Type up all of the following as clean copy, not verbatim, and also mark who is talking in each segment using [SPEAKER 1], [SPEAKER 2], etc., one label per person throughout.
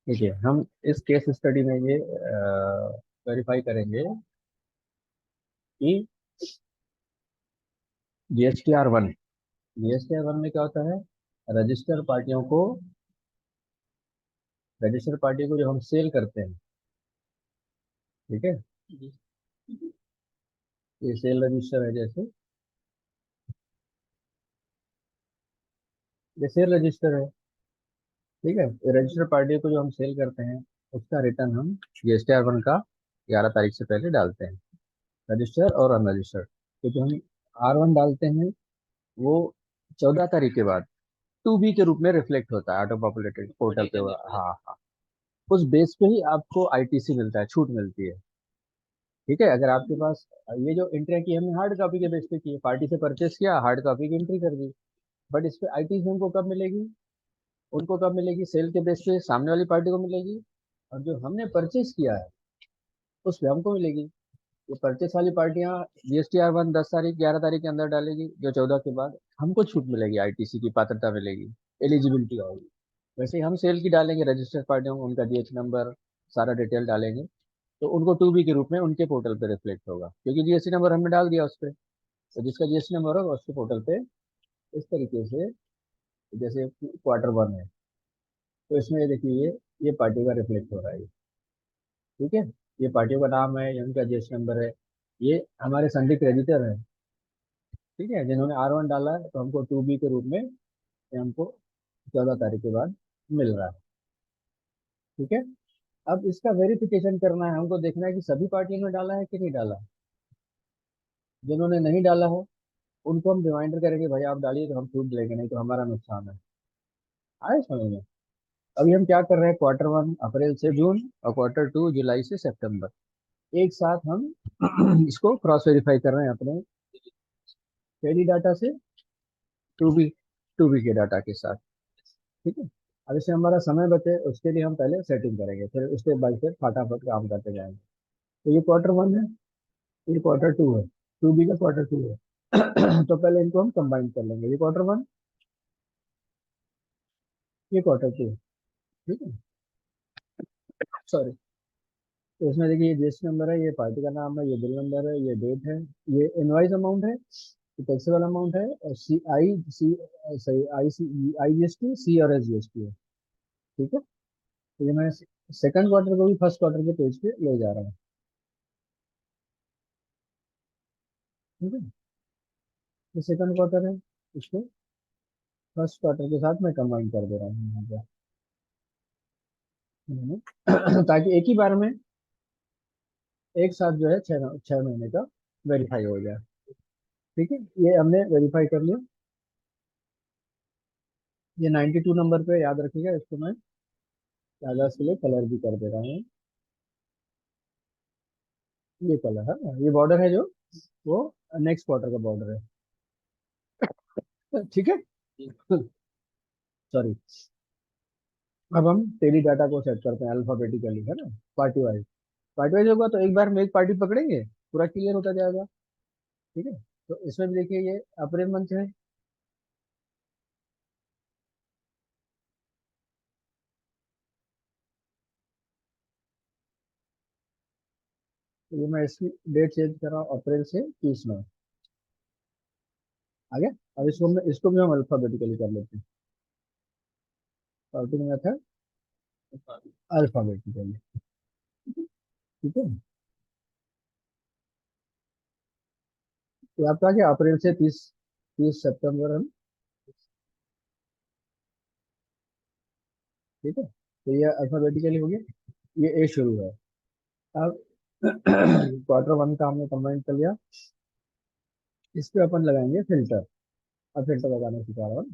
[SPEAKER 1] देखिए, हम इस केस स्टडी में ये वेरीफाई करेंगे कि जीएसटीआर वन में क्या होता है। रजिस्टर पार्टियों को रजिस्टर पार्टी को जो हम सेल करते हैं, ठीक है, ये सेल रजिस्टर है। जैसे ये सेल रजिस्टर है, ठीक है। ये रजिस्टर पार्टी को जो हम सेल करते हैं, उसका रिटर्न हम जीएसटीआर वन का 11 तारीख से पहले डालते हैं, रजिस्टर और अनरजिस्टर। तो जो हम R1 डालते हैं, वो 14 तारीख के बाद 2B के रूप में रिफ्लेक्ट होता है ऑटो पॉपुलेटेड पोर्टल पे। हाँ हाँ, उस बेस पे ही आपको आईटीसी मिलता है, छूट मिलती है। ठीक है, अगर आपके पास ये जो एंट्री की हमने हार्ड कॉपी के बेस पे की है, पार्टी से परचेस किया, हार्ड कॉपी की एंट्री कर दी, बट इस पे आईटीसी हमको कब मिलेगी? उनको कब मिलेगी? सेल के बेस पे सामने वाली पार्टी को मिलेगी, और जो हमने परचेस किया है उस पे हमको मिलेगी। ये परचेस वाली पार्टियां जीएसटीआर वन 10 तारीख 11 तारीख के अंदर डालेगी, जो 14 के बाद हमको छूट मिलेगी, आईटीसी की पात्रता मिलेगी, एलिजिबिलिटी होगी। वैसे ही हम सेल की डालेंगे, रजिस्टर्ड पार्टियों को उनका जीएच नंबर, सारा डिटेल डालेंगे, तो उनको 2B के रूप में उनके पोर्टल पे रिफ्लेक्ट होगा, क्योंकि जीएसटी नंबर हमने डाल दिया उस पर। तो जिसका जीएसटी नंबर होगा उसके पोर्टल पे इस तरीके से, जैसे Q1 है, तो इसमें ये देखिए, ये पार्टी का रिफ्लेक्ट हो रहा है, ठीक है। ये पार्टियों का नाम है, ये उनका जीएसटी नंबर है, ये हमारे संदिग्ध क्रेडिटर है, ठीक है, जिन्होंने R1 डाला है, तो हमको 2B के रूप में ये हमको 14 तारीख के बाद मिल रहा है, ठीक है। अब इसका वेरिफिकेशन करना है, हमको देखना है कि सभी पार्टियों ने डाला है कि नहीं डाला। जिन्होंने नहीं डाला है उनको हम रिमाइंडर करेंगे, भाई आप डालिए तो हम छूट लेंगे, नहीं तो हमारा नुकसान है। आए समझ में? अभी हम क्या कर रहे हैं, Q1 अप्रैल से जून और Q2 जुलाई से सितंबर, एक साथ हम इसको क्रॉस वेरीफाई कर रहे हैं अपने डेली डाटा से टू बी टू बी के डाटा के साथ, ठीक है। अब इससे हमारा समय बचे, उसके लिए हम पहले सेटिंग करेंगे, फिर स्टेप बाय स्टेप फटाफट काम करते जाएंगे। तो ये Q1 है, ये Q2 है, 2B का Q2 है। तो पहले इनको हम कंबाइन कर लेंगे, ये Q1, ये Q2, ठीक है। सॉरी। तो इसमें देखिए, ये जीएसटी नंबर है, ये पार्टी का नाम है, ये बिल नंबर है, ये डेट है, ये इनवाइस अमाउंट है, ये टैक्सेबल अमाउंट है, और सी आई सी सही IGST, सी और SGST है, ठीक है। तो ये मैं सेकंड क्वार्टर को भी फर्स्ट क्वार्टर के पेज पे ले जा रहा हूँ, ठीक है। ये सेकंड क्वार्टर है, इसको फर्स्ट क्वार्टर के साथ मैं कंबाइन कर दे रहा हूँ यहाँ पे। ताकि एक ही बार में एक साथ जो है 6 महीने का वेरीफाई हो जाए, ठीक है। ये हमने वेरीफाई कर लिया। ये 92 नंबर पे याद रखिएगा, इसको मैं कागज के लिए कलर भी कर दे रहा हूँ। ये कलर है ना, ये बॉर्डर है जो, वो नेक्स्ट क्वार्टर का बॉर्डर है, ठीक है। सॉरी। अब हम टेली डाटा को सेट करते हैं अल्फाबेटिकली, है ना, पार्टी वाइज। पार्टी वाइज होगा तो एक बार में एक पार्टी पकड़ेंगे, पूरा क्लियर होता जाएगा, ठीक है। तो इसमें भी देखिए, ये अप्रैल मंथ है, तो ये मैं इसकी डेट चेंज कर रहा हूँ, अप्रैल से 30 में आ गया। अब इसको भी हम अल्फाबेटिकली कर लेते हैं, काउंटिंग मेथड अल्फाबेटिकली, ठीक है। तो आपका क्या, अप्रैल से 30 सितंबर हम, ठीक है। तो ये अल्फाबेटिकली हो गया, ये ए शुरू है। अब Q1 का हमने कंबाइन कर लिया, इस पे अपन लगाएंगे फिल्टर। अब फिल्टर लगाना सिखा रहा हूँ।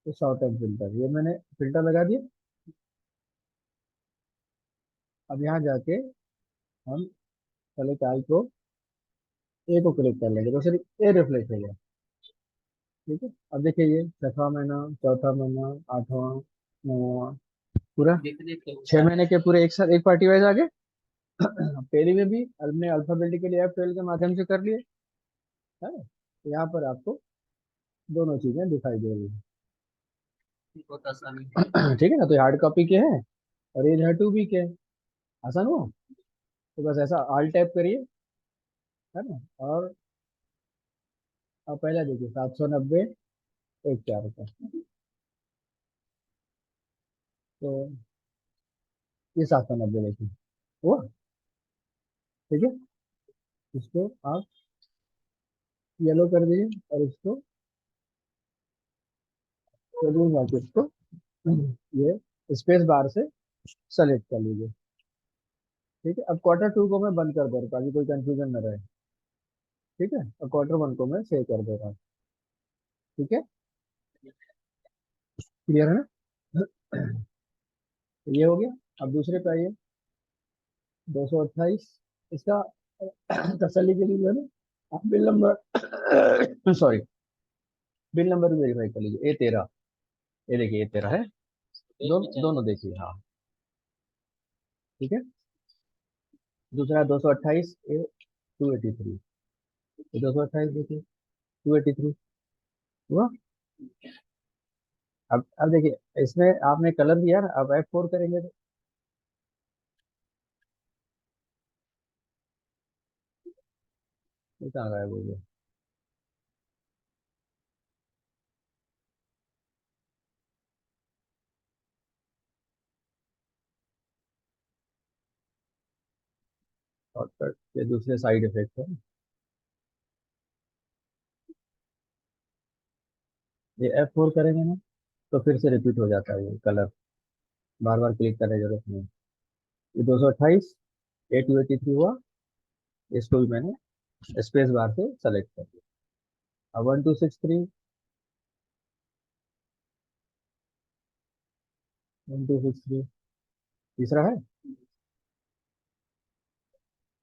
[SPEAKER 1] तो शॉर्ट टर्म फिल्टर, ये मैंने फिल्टर लगा दिया। अब यहाँ जाके हम पहले चाल को ए को क्लिक कर लेंगे, तो सिर्फ ए रिफ्लेक्ट हो गया, ठीक है। अब देखिए, ये छठवां महीना, चौथा महीना, आठवां, नौवां, पूरा 6 महीने के पूरे एक साथ एक पार्टी वाइज आ गए। पहली में भी हमने अल्फाबेटिकली F12 के माध्यम से कर लिए, है ना। तो यहाँ पर आपको दोनों चीजें दिखाई दे रही है, ठीक है ना, तो हार्ड कॉपी के हैं और ये जो है 2B के हैं। आसान हुआ। तो बस ऐसा ऑल टैप करिए, है ना। और अब पहले देखिए 790 एक 4 का, तो ये 790 देखिए हुआ। ठीक है, इसको आप येलो कर दीजिए और इसको शेड्यूल करके इसको ये स्पेस बार से सेलेक्ट कर लीजिए। ठीक है, अब Q2 को मैं बंद कर दे रहा हूँ ताकि कोई कंफ्यूजन न रहे। ठीक है, अब Q1 को मैं सेव कर दे रहा हूँ। ठीक है, क्लियर है ना। ये हो गया। अब दूसरे पे आइए, 228 इसका तसल्ली के लिए जो है ना, आप bill number sorry, bill number भी वेरीफाई कर लीजिए। A13, ये देखिए A13 है। दोनों देखिए, हाँ। ठीक है, दूसरा 228 A 283, ये 228 देखिए 283 हुआ। अब देखिए इसमें आपने कलर दिया ना, अब F4 करेंगे तो ये कहाँ गायब हो गया। शॉर्टकट के दूसरे साइड इफेक्ट है। ये F4 करेंगे ना, तो फिर से रिपीट हो जाता है ये कलर, बार बार क्लिक करने की जरूरत नहीं। ये 228 A 283 हुआ, इसको भी मैंने स्पेस बार से सेलेक्ट कर दिया। अब 1263, 1263 तीसरा है।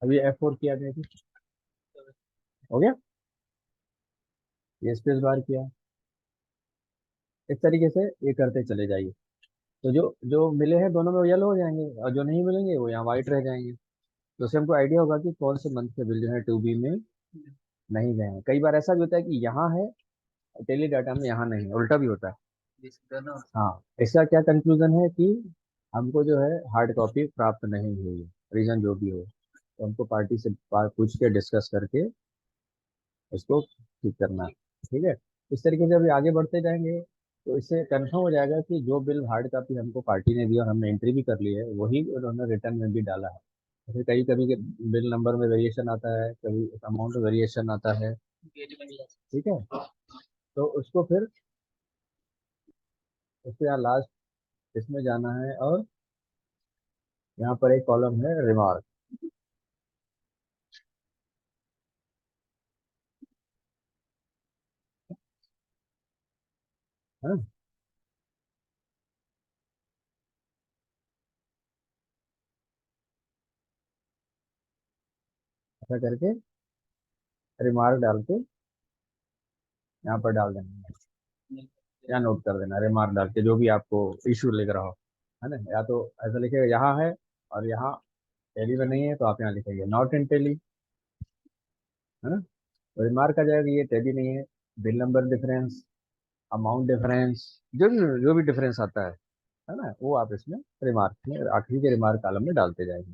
[SPEAKER 1] अभी F4 किया देखिए, हो गया। ये स्पेस बार किया, इस तरीके से ये करते चले जाइए। तो जो जो मिले हैं दोनों में येलो हो जाएंगे, और जो नहीं मिलेंगे वो यहाँ व्हाइट रह जाएंगे। तो उससे हमको आइडिया होगा कि कौन से मंथ के बिल जो है 2B में नहीं गए हैं। कई बार ऐसा भी होता है कि यहाँ है टेली डाटा में, यहाँ नहीं है, उल्टा भी होता है। हाँ, इसका क्या कंक्लूजन है कि हमको जो है हार्ड कॉपी प्राप्त नहीं हुई, रीजन जो भी हो, तो हमको पार्टी से पूछ के डिस्कस करके उसको ठीक करना है। ठीक है, इस तरीके से अभी आगे बढ़ते जाएंगे तो इससे कंफर्म हो जाएगा कि जो बिल हार्ड कॉपी हमको पार्टी ने दी और हमने एंट्री भी कर ली है, वही उन्होंने रिटर्न में भी डाला है। जैसे कभी कभी के बिल नंबर में वेरिएशन आता है, कभी अमाउंट वेरिएशन आता है। ठीक है, तो उसको यहाँ लास्ट इसमें जाना है, और यहाँ पर एक कॉलम है रिमार्क। है, ऐसा करके रिमार्क डाल के यहाँ पर डाल देना, या नोट कर देना रिमार्क डाल के, जो भी आपको इशू लग रहा हो। है ना, या तो ऐसा लिखेगा यहाँ है और यहाँ टैली में नहीं है, तो आप यहाँ लिखेंगे नॉट इन टैली। है ना, तो रिमार्क आ जाएगा ये टैली नहीं है, bill number difference, amount difference, जो भी डिफरेंस आता है ना, वो आप इसमें रिमार्क में आखिरी के रिमार्क कॉलम में डालते जाएंगे।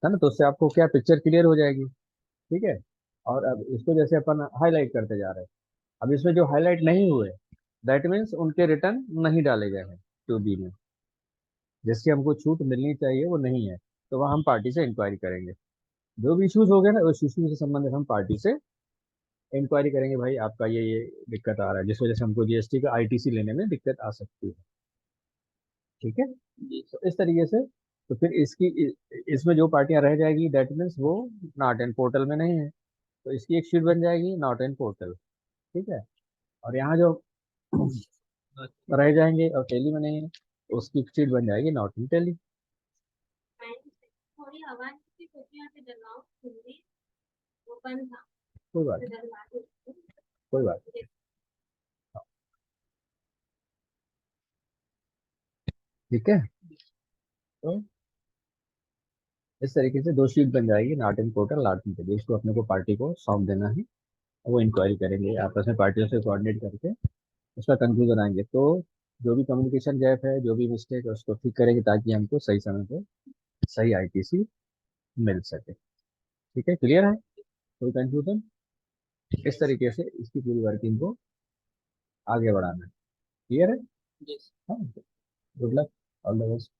[SPEAKER 1] है ना, तो उससे आपको क्या पिक्चर क्लियर हो जाएगी। ठीक है, और अब इसको जैसे अपन हाईलाइट करते जा रहे हैं, अब इसमें जो हाईलाइट नहीं हुए दैट मीन्स उनके रिटर्न नहीं डाले गए हैं 2B में, जिसकी हमको छूट मिलनी चाहिए वो नहीं है। तो वह हम पार्टी से इंक्वायरी करेंगे। जो भी इशूज हो गए ना, उस इशू से संबंधित हम पार्टी से इंक्वायरी करेंगे, भाई आपका ये दिक्कत आ रहा है, जिस वजह से हमको GST का ITC लेने में दिक्कत आ सकती है। ठीक है, तो इस तरीके से, तो फिर इसमें जो पार्टियां रह जाएगी दैट मीन्स वो नॉट इन पोर्टल में नहीं है, तो इसकी एक शीट बन जाएगी नॉट इन पोर्टल। ठीक है, और यहाँ जो रह जाएंगे और टेली में नहीं है, तो उसकी एक शीट बन जाएगी नॉट इन टेली। कोई बात नहीं, कोई बात नहीं। ठीक है, तो इस तरीके से दो शीट बन जाएगी, not in portal not in Tally, इसको अपने को पार्टी को सौंप देना है। वो इंक्वायरी करेंगे आपस में, पार्टियों से कोऑर्डिनेट करके उसका कंक्लूजन आएंगे। तो जो भी कम्युनिकेशन गैप है, जो भी मिस्टेक है, उसको ठीक करेंगे ताकि हमको सही समय पे सही आईटीसी मिल सके। ठीक है, क्लियर है? कोई कंफ्यूजन? इस तरीके से इसकी पूरी वर्किंग को आगे बढ़ाना है। क्लियर है?
[SPEAKER 2] जी।
[SPEAKER 1] हाँ। Good luck. All the best.